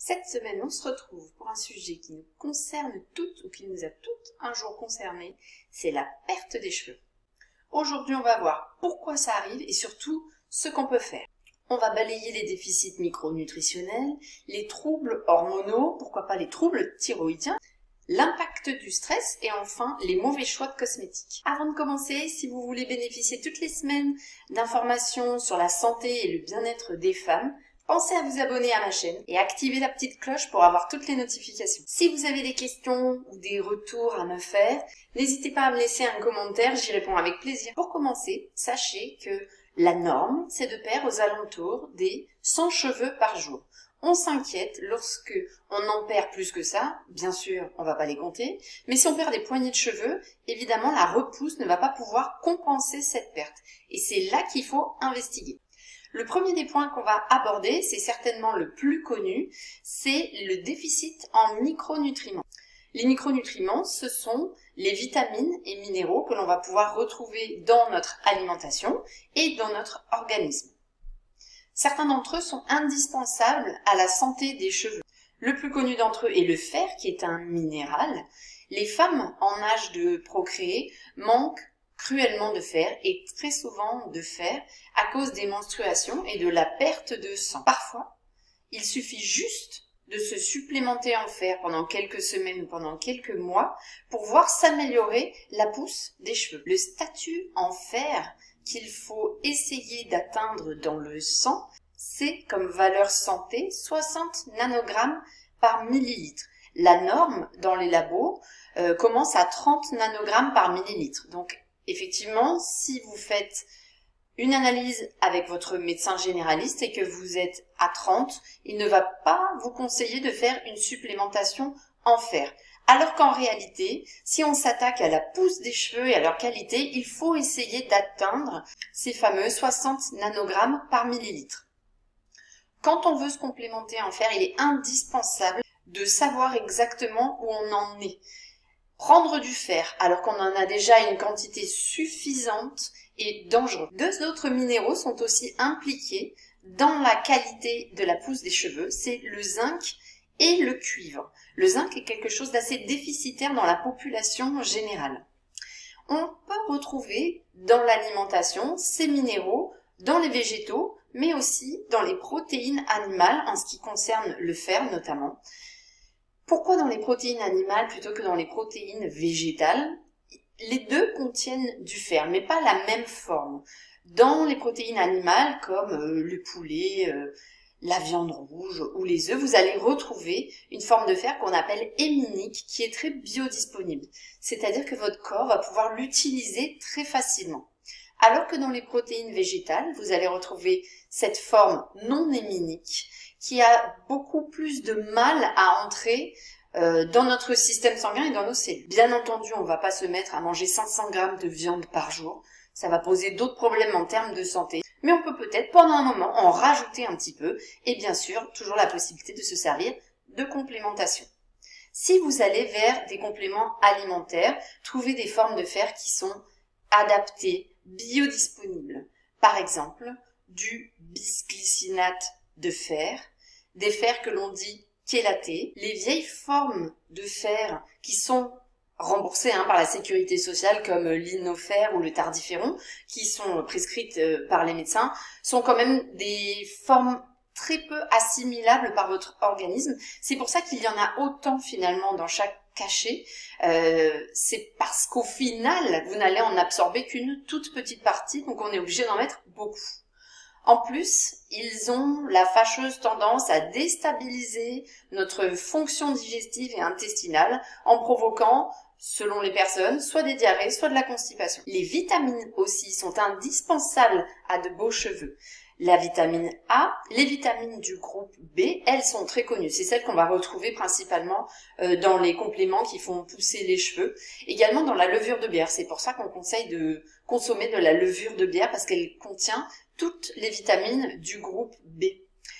Cette semaine, on se retrouve pour un sujet qui nous concerne toutes ou qui nous a toutes un jour concernés, c'est la perte des cheveux. Aujourd'hui, on va voir pourquoi ça arrive et surtout ce qu'on peut faire. On va balayer les déficits micronutritionnels, les troubles hormonaux, pourquoi pas les troubles thyroïdiens, l'impact du stress et enfin les mauvais choix de cosmétiques. Avant de commencer, si vous voulez bénéficier toutes les semaines d'informations sur la santé et le bien-être des femmes, pensez à vous abonner à ma chaîne et activer la petite cloche pour avoir toutes les notifications. Si vous avez des questions ou des retours à me faire, n'hésitez pas à me laisser un commentaire, j'y réponds avec plaisir. Pour commencer, sachez que la norme, c'est de perdre aux alentours des 100 cheveux par jour. On s'inquiète lorsque on en perd plus que ça, bien sûr, on va pas les compter, mais si on perd des poignées de cheveux, évidemment, la repousse ne va pas pouvoir compenser cette perte. Et c'est là qu'il faut investiguer. Le premier des points qu'on va aborder, c'est certainement le plus connu, c'est le déficit en micronutriments. Les micronutriments, ce sont les vitamines et minéraux que l'on va pouvoir retrouver dans notre alimentation et dans notre organisme. Certains d'entre eux sont indispensables à la santé des cheveux. Le plus connu d'entre eux est le fer, qui est un minéral. Les femmes en âge de procréer manquent cruellement de fer et très souvent de fer à cause des menstruations et de la perte de sang. Parfois, il suffit juste de se supplémenter en fer pendant quelques semaines ou pendant quelques mois pour voir s'améliorer la pousse des cheveux. Le statut en fer qu'il faut essayer d'atteindre dans le sang, c'est comme valeur santé 60 nanogrammes par millilitre. La norme dans les labos commence à 30 nanogrammes par millilitre. Donc effectivement, si vous faites une analyse avec votre médecin généraliste et que vous êtes à 30, il ne va pas vous conseiller de faire une supplémentation en fer. Alors qu'en réalité, si on s'attaque à la pousse des cheveux et à leur qualité, il faut essayer d'atteindre ces fameux 60 nanogrammes par millilitre. Quand on veut se complémenter en fer, il est indispensable de savoir exactement où on en est. Prendre du fer alors qu'on en a déjà une quantité suffisante est dangereux. Deux autres minéraux sont aussi impliqués dans la qualité de la pousse des cheveux, c'est le zinc et le cuivre. Le zinc est quelque chose d'assez déficitaire dans la population générale. On peut retrouver dans l'alimentation ces minéraux dans les végétaux, mais aussi dans les protéines animales en ce qui concerne le fer notamment. Pourquoi dans les protéines animales plutôt que dans les protéines végétales? Les deux contiennent du fer, mais pas la même forme. Dans les protéines animales, comme le poulet, la viande rouge ou les œufs, vous allez retrouver une forme de fer qu'on appelle héminique, qui est très biodisponible. C'est-à-dire que votre corps va pouvoir l'utiliser très facilement. Alors que dans les protéines végétales, vous allez retrouver cette forme non héminique, qui a beaucoup plus de mal à entrer dans notre système sanguin et dans nos cellules. Bien entendu, on ne va pas se mettre à manger 500 grammes de viande par jour. Ça va poser d'autres problèmes en termes de santé. Mais on peut peut-être, pendant un moment, en rajouter un petit peu. Et bien sûr, toujours la possibilité de se servir de complémentation. Si vous allez vers des compléments alimentaires, trouvez des formes de fer qui sont adaptées, biodisponibles. Par exemple, du bisglycinate de fer, des fers que l'on dit chélatés, les vieilles formes de fer qui sont remboursées par la sécurité sociale comme l'Innofer ou le Tardiféron, qui sont prescrites par les médecins, sont quand même des formes très peu assimilables par votre organisme. C'est pour ça qu'il y en a autant finalement dans chaque cachet. C'est parce qu'au final, vous n'allez en absorber qu'une toute petite partie, donc on est obligé d'en mettre beaucoup. En plus, ils ont la fâcheuse tendance à déstabiliser notre fonction digestive et intestinale en provoquant, selon les personnes, soit des diarrhées, soit de la constipation. Les vitamines aussi sont indispensables à de beaux cheveux. La vitamine A, les vitamines du groupe B, elles sont très connues. C'est celles qu'on va retrouver principalement dans les compléments qui font pousser les cheveux. Également dans la levure de bière. C'est pour ça qu'on conseille de consommer de la levure de bière parce qu'elle contient toutes les vitamines du groupe B.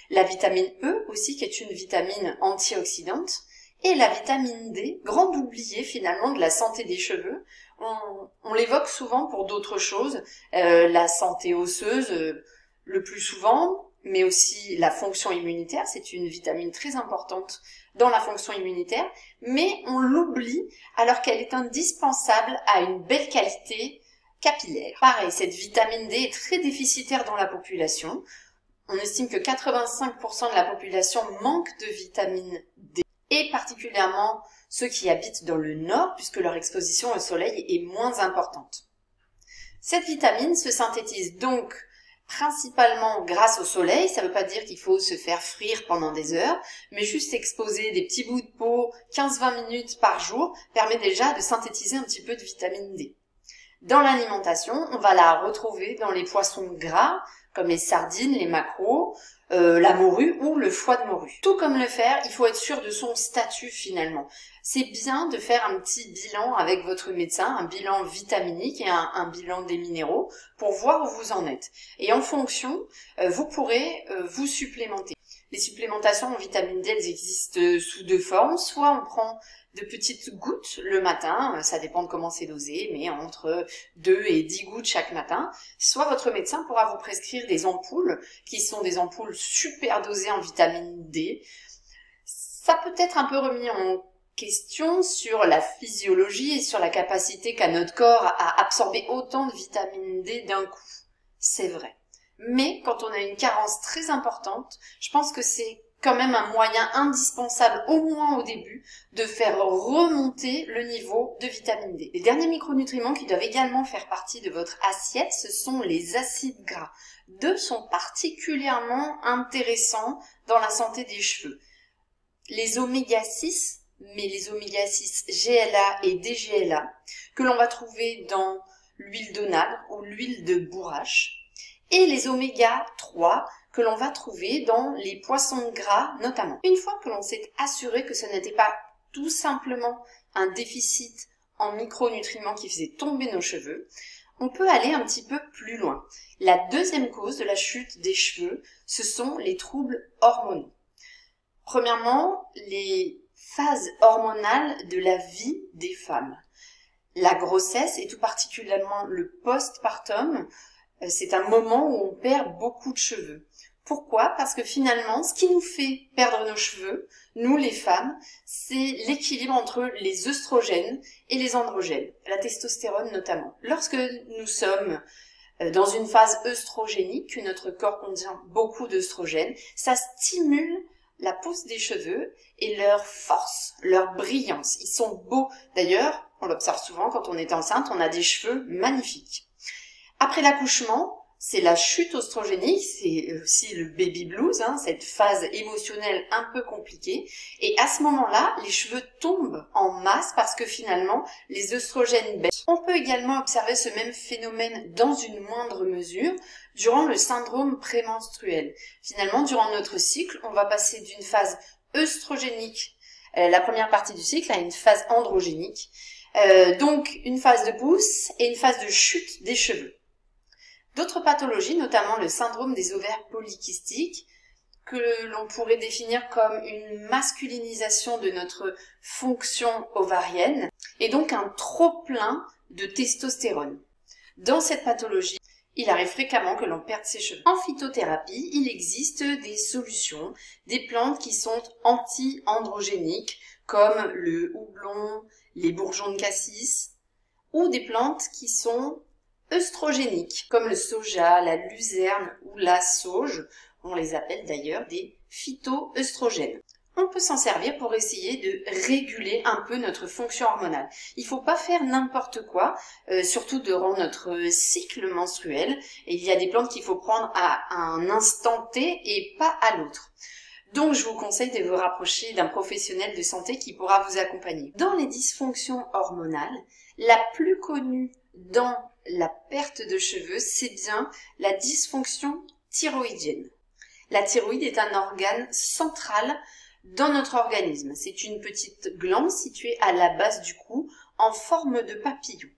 La vitamine E aussi, qui est une vitamine antioxydante. Et la vitamine D, grande oubliée finalement de la santé des cheveux. On l'évoque souvent pour d'autres choses. La santé osseuse, le plus souvent, mais aussi la fonction immunitaire. C'est une vitamine très importante dans la fonction immunitaire, mais on l'oublie alors qu'elle est indispensable à une belle qualité capillaire. Pareil, cette vitamine D est très déficitaire dans la population. On estime que 85% de la population manque de vitamine D, et particulièrement ceux qui habitent dans le nord, puisque leur exposition au soleil est moins importante. Cette vitamine se synthétise donc principalement grâce au soleil. Ça ne veut pas dire qu'il faut se faire frire pendant des heures, mais juste exposer des petits bouts de peau 15-20 minutes par jour permet déjà de synthétiser un petit peu de vitamine D. Dans l'alimentation, on va la retrouver dans les poissons gras, comme les sardines, les maquereaux, la morue ou le foie de morue. Tout comme le faire, il faut être sûr de son statut finalement. C'est bien de faire un petit bilan avec votre médecin, un bilan vitaminique et un bilan des minéraux pour voir où vous en êtes. Et en fonction, vous pourrez vous supplémenter. Les supplémentations en vitamine D, elles existent sous deux formes. Soit on prend de petites gouttes le matin, ça dépend de comment c'est dosé, mais entre 2 et 10 gouttes chaque matin. Soit votre médecin pourra vous prescrire des ampoules, qui sont des ampoules super dosées en vitamine D. Ça peut être un peu remis en question sur la physiologie et sur la capacité qu'a notre corps à absorber autant de vitamine D d'un coup. C'est vrai. Mais quand on a une carence très importante, je pense que c'est quand même un moyen indispensable, au moins au début, de faire remonter le niveau de vitamine D. Les derniers micronutriments qui doivent également faire partie de votre assiette, ce sont les acides gras. Deux sont particulièrement intéressants dans la santé des cheveux. Les oméga 6, mais les oméga 6 GLA et DGLA, que l'on va trouver dans l'huile d'onagre ou l'huile de bourrache, et les oméga 3 que l'on va trouver dans les poissons gras notamment. Une fois que l'on s'est assuré que ce n'était pas tout simplement un déficit en micronutriments qui faisait tomber nos cheveux, on peut aller un petit peu plus loin. La deuxième cause de la chute des cheveux, ce sont les troubles hormonaux. Premièrement, les phases hormonales de la vie des femmes. La grossesse et tout particulièrement le postpartum, c'est un moment où on perd beaucoup de cheveux. Pourquoi? Parce que finalement, ce qui nous fait perdre nos cheveux, nous les femmes, c'est l'équilibre entre les œstrogènes et les androgènes, la testostérone notamment. Lorsque nous sommes dans une phase œstrogénique, que notre corps contient beaucoup d'œstrogènes, ça stimule la pousse des cheveux et leur force, leur brillance. Ils sont beaux. D'ailleurs, on l'observe souvent quand on est enceinte, on a des cheveux magnifiques. Après l'accouchement, c'est la chute oestrogénique, c'est aussi le baby blues, cette phase émotionnelle un peu compliquée. Et à ce moment-là, les cheveux tombent en masse parce que finalement, les œstrogènes baissent. On peut également observer ce même phénomène dans une moindre mesure durant le syndrome prémenstruel. Finalement, durant notre cycle, on va passer d'une phase œstrogénique, la première partie du cycle, à une phase androgénique. Donc, une phase de pousse et une phase de chute des cheveux. D'autres pathologies, notamment le syndrome des ovaires polykystiques, que l'on pourrait définir comme une masculinisation de notre fonction ovarienne, et donc un trop-plein de testostérone. Dans cette pathologie, il arrive fréquemment que l'on perde ses cheveux. En phytothérapie, il existe des solutions, des plantes qui sont anti-androgéniques, comme le houblon, les bourgeons de cassis, ou des plantes qui sont œstrogéniques, comme le soja, la luzerne ou la sauge. On les appelle d'ailleurs des phytoœstrogènes. On peut s'en servir pour essayer de réguler un peu notre fonction hormonale. Il ne faut pas faire n'importe quoi, surtout durant notre cycle menstruel. Et il y a des plantes qu'il faut prendre à un instant T et pas à l'autre. Donc je vous conseille de vous rapprocher d'un professionnel de santé qui pourra vous accompagner. Dans les dysfonctions hormonales, la plus connue dans la perte de cheveux, c'est bien la dysfonction thyroïdienne. La thyroïde est un organe central dans notre organisme. C'est une petite glande située à la base du cou en forme de papillon.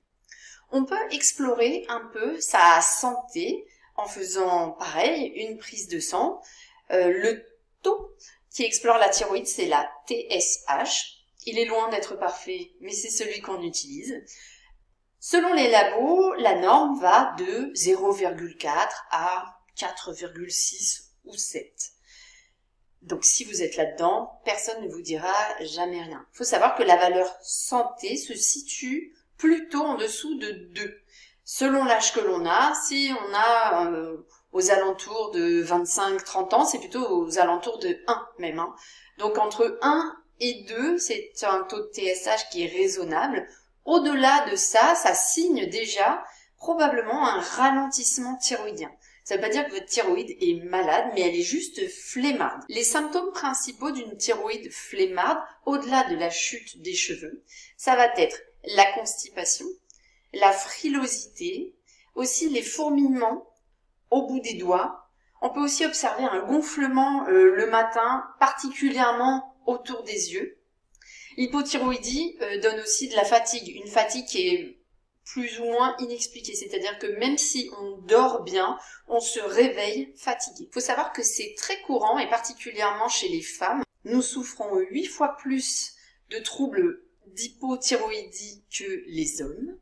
On peut explorer un peu sa santé en faisant pareil, une prise de sang. Le taux qui explore la thyroïde, c'est la TSH. Il est loin d'être parfait, mais c'est celui qu'on utilise. Selon les labos, la norme va de 0,4 à 4,6 ou 7. Donc si vous êtes là-dedans, personne ne vous dira jamais rien. Il faut savoir que la valeur santé se situe plutôt en dessous de 2. Selon l'âge que l'on a, si on a aux alentours de 25-30 ans, c'est plutôt aux alentours de 1 même. Hein. Donc entre 1 et 2, c'est un taux de TSH qui est raisonnable. Au-delà de ça, ça signe déjà probablement un ralentissement thyroïdien. Ça ne veut pas dire que votre thyroïde est malade, mais elle est juste flemmarde. Les symptômes principaux d'une thyroïde flemmarde, au-delà de la chute des cheveux, ça va être la constipation, la frilosité, aussi les fourmillements au bout des doigts. On peut aussi observer un gonflement le matin, particulièrement autour des yeux. L'hypothyroïdie donne aussi de la fatigue, une fatigue qui est plus ou moins inexpliquée, c'est-à-dire que même si on dort bien, on se réveille fatigué. Il faut savoir que c'est très courant, et particulièrement chez les femmes. Nous souffrons 8 fois plus de troubles d'hypothyroïdie que les hommes.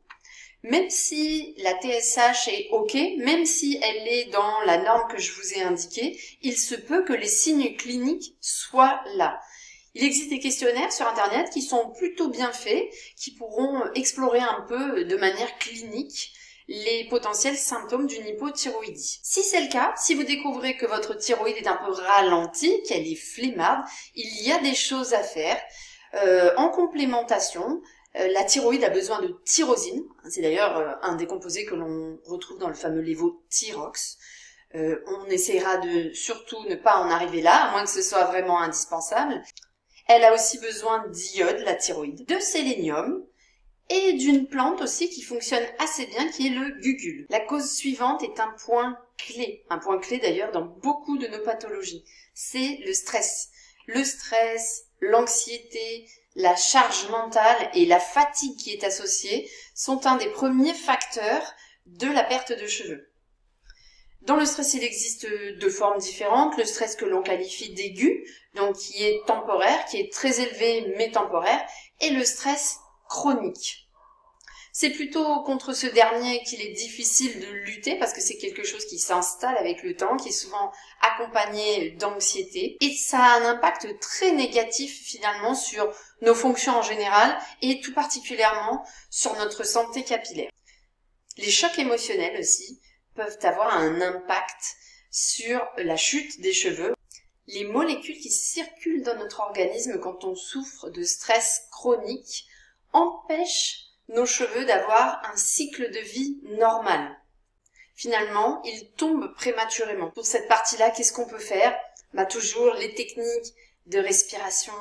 Même si la TSH est OK, même si elle est dans la norme que je vous ai indiquée, il se peut que les signes cliniques soient là. Il existe des questionnaires sur Internet qui sont plutôt bien faits, qui pourront explorer un peu de manière clinique les potentiels symptômes d'une hypothyroïdie. Si c'est le cas, si vous découvrez que votre thyroïde est un peu ralentie, qu'elle est flemmarde, il y a des choses à faire en complémentation. La thyroïde a besoin de tyrosine, c'est d'ailleurs un des composés que l'on retrouve dans le fameux lévothyrox. On essaiera de surtout ne pas en arriver là, à moins que ce soit vraiment indispensable. Elle a aussi besoin d'iode, la thyroïde, de sélénium et d'une plante aussi qui fonctionne assez bien, qui est le gugule. La cause suivante est un point clé d'ailleurs dans beaucoup de nos pathologies, c'est le stress. Le stress, l'anxiété, la charge mentale et la fatigue qui est associée sont un des premiers facteurs de la perte de cheveux. Dans le stress, il existe 2 formes différentes. Le stress que l'on qualifie d'aigu, donc qui est temporaire, qui est très élevé mais temporaire, et le stress chronique. C'est plutôt contre ce dernier qu'il est difficile de lutter parce que c'est quelque chose qui s'installe avec le temps, qui est souvent accompagné d'anxiété, et ça a un impact très négatif finalement sur nos fonctions en général et tout particulièrement sur notre santé capillaire. Les chocs émotionnels aussi peuvent avoir un impact sur la chute des cheveux. Les molécules qui circulent dans notre organisme quand on souffre de stress chronique empêchent nos cheveux d'avoir un cycle de vie normal. Finalement, ils tombent prématurément. Pour cette partie-là, qu'est-ce qu'on peut faire? Toujours les techniques de respiration,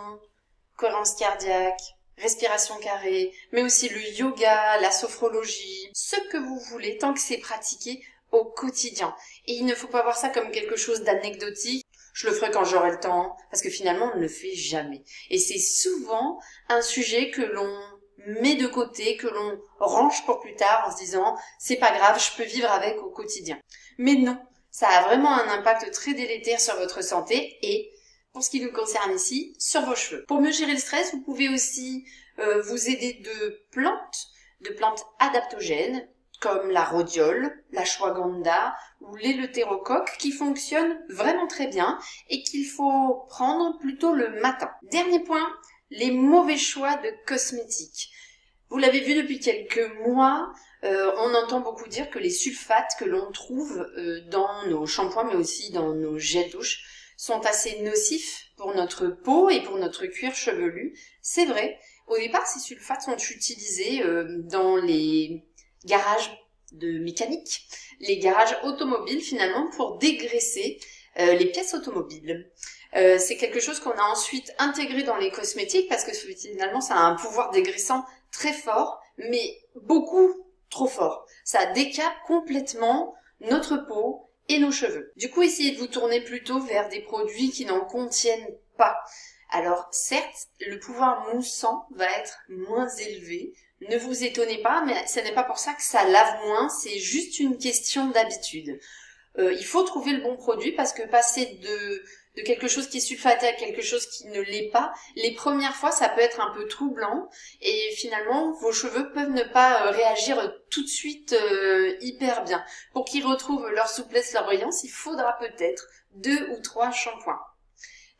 cohérence cardiaque, respiration carrée, mais aussi le yoga, la sophrologie, ce que vous voulez, tant que c'est pratiqué au quotidien. Et il ne faut pas voir ça comme quelque chose d'anecdotique. Je le ferai quand j'aurai le temps, parce que finalement, on ne le fait jamais. Et c'est souvent un sujet que l'on met de côté, que l'on range pour plus tard en se disant « c'est pas grave, je peux vivre avec au quotidien ». Mais non, ça a vraiment un impact très délétère sur votre santé et, pour ce qui nous concerne ici, sur vos cheveux. Pour mieux gérer le stress, vous pouvez aussi vous aider de plantes adaptogènes, comme la rhodiole, l'ashwagandha ou l'éleutérocoque qui fonctionnent vraiment très bien et qu'il faut prendre plutôt le matin. Dernier point, les mauvais choix de cosmétiques. Vous l'avez vu depuis quelques mois, on entend beaucoup dire que les sulfates que l'on trouve dans nos shampoings mais aussi dans nos gels douche sont assez nocifs pour notre peau et pour notre cuir chevelu. C'est vrai, au départ ces sulfates sont utilisés dans les garages de mécanique, les garages automobiles finalement pour dégraisser les pièces automobiles. C'est quelque chose qu'on a ensuite intégré dans les cosmétiques parce que finalement ça a un pouvoir dégraissant très fort, mais beaucoup trop fort. Ça décape complètement notre peau et nos cheveux. Du coup, essayez de vous tourner plutôt vers des produits qui n'en contiennent pas. Alors certes, le pouvoir moussant va être moins élevé. Ne vous étonnez pas, mais ce n'est pas pour ça que ça lave moins, c'est juste une question d'habitude. Il faut trouver le bon produit parce que passer de quelque chose qui est sulfaté à quelque chose qui ne l'est pas, les premières fois ça peut être un peu troublant et finalement vos cheveux peuvent ne pas réagir tout de suite hyper bien. Pour qu'ils retrouvent leur souplesse, leur brillance, il faudra peut-être 2 ou 3 shampoings.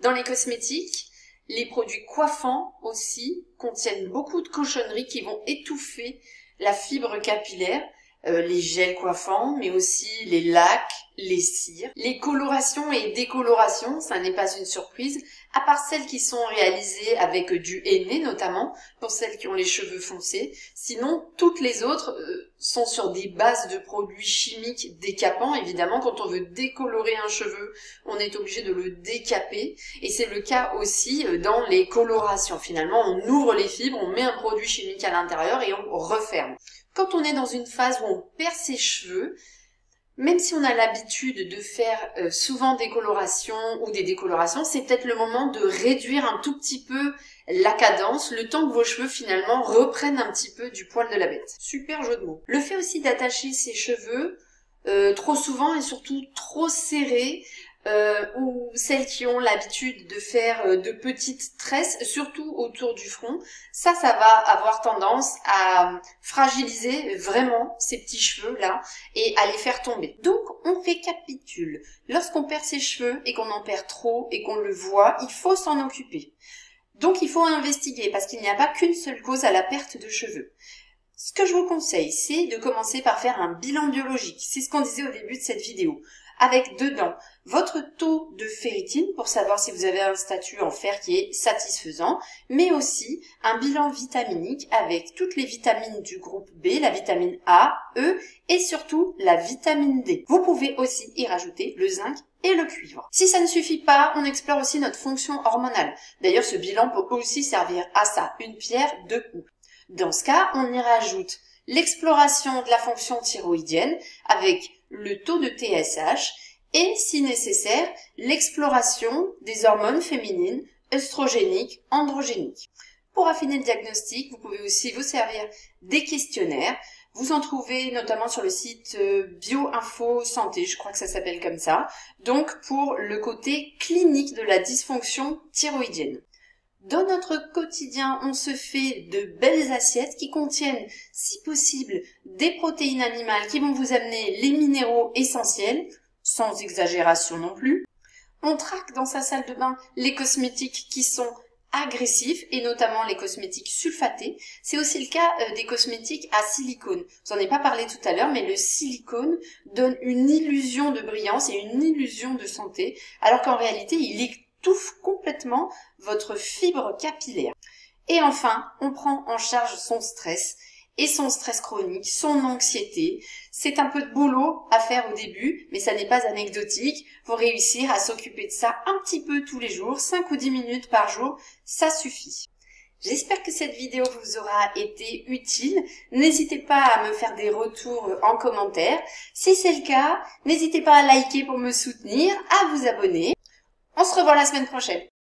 Dans les cosmétiques, les produits coiffants aussi contiennent beaucoup de cochonneries qui vont étouffer la fibre capillaire, les gels coiffants, mais aussi les lacs, les cires. Les colorations et décolorations, ça n'est pas une surprise, à part celles qui sont réalisées avec du henné notamment, pour celles qui ont les cheveux foncés. Sinon, toutes les autres sont sur des bases de produits chimiques décapants. Évidemment, quand on veut décolorer un cheveu, on est obligé de le décaper. Et c'est le cas aussi dans les colorations. Finalement, on ouvre les fibres, on met un produit chimique à l'intérieur et on referme. Quand on est dans une phase où on perd ses cheveux, même si on a l'habitude de faire souvent des colorations ou des décolorations, c'est peut-être le moment de réduire un tout petit peu la cadence, le temps que vos cheveux finalement reprennent un petit peu du poil de la bête. Super jeu de mots. Le fait aussi d'attacher ses cheveux trop souvent et surtout trop serrés, ou celles qui ont l'habitude de faire de petites tresses, surtout autour du front, ça va avoir tendance à fragiliser vraiment ces petits cheveux là et à les faire tomber. Donc on récapitule. Lorsqu'on perd ses cheveux et qu'on en perd trop et qu'on le voit, il faut s'en occuper. Donc il faut investiguer parce qu'il n'y a pas qu'une seule cause à la perte de cheveux. Ce que je vous conseille, c'est de commencer par faire un bilan biologique. C'est ce qu'on disait au début de cette vidéo. Avec dedans votre taux de ferritine pour savoir si vous avez un statut en fer qui est satisfaisant, mais aussi un bilan vitaminique avec toutes les vitamines du groupe B, la vitamine A, E et surtout la vitamine D. Vous pouvez aussi y rajouter le zinc et le cuivre. Si ça ne suffit pas, on explore aussi notre fonction hormonale. D'ailleurs, ce bilan peut aussi servir à ça, une pierre deux coups. Dans ce cas, on y rajoute l'exploration de la fonction thyroïdienne avec le taux de TSH et, si nécessaire, l'exploration des hormones féminines, œstrogéniques, androgéniques. Pour affiner le diagnostic, vous pouvez aussi vous servir des questionnaires. Vous en trouvez notamment sur le site Bioinfo Santé, je crois que ça s'appelle comme ça. Donc pour le côté clinique de la dysfonction thyroïdienne. Dans notre quotidien, on se fait de belles assiettes qui contiennent, si possible, des protéines animales qui vont vous amener les minéraux essentiels, sans exagération non plus. On traque dans sa salle de bain les cosmétiques qui sont agressifs et notamment les cosmétiques sulfatés. C'est aussi le cas des cosmétiques à silicone. Je n'en ai pas parlé tout à l'heure, mais le silicone donne une illusion de brillance et une illusion de santé, alors qu'en réalité, il étouffe complètement votre fibre capillaire. Et enfin, on prend en charge son stress et son stress chronique, son anxiété. C'est un peu de boulot à faire au début, mais ça n'est pas anecdotique. Faut réussir à s'occuper de ça un petit peu tous les jours, 5 ou 10 minutes par jour, ça suffit. J'espère que cette vidéo vous aura été utile. N'hésitez pas à me faire des retours en commentaire. Si c'est le cas, n'hésitez pas à liker pour me soutenir, à vous abonner. On se revoit la semaine prochaine.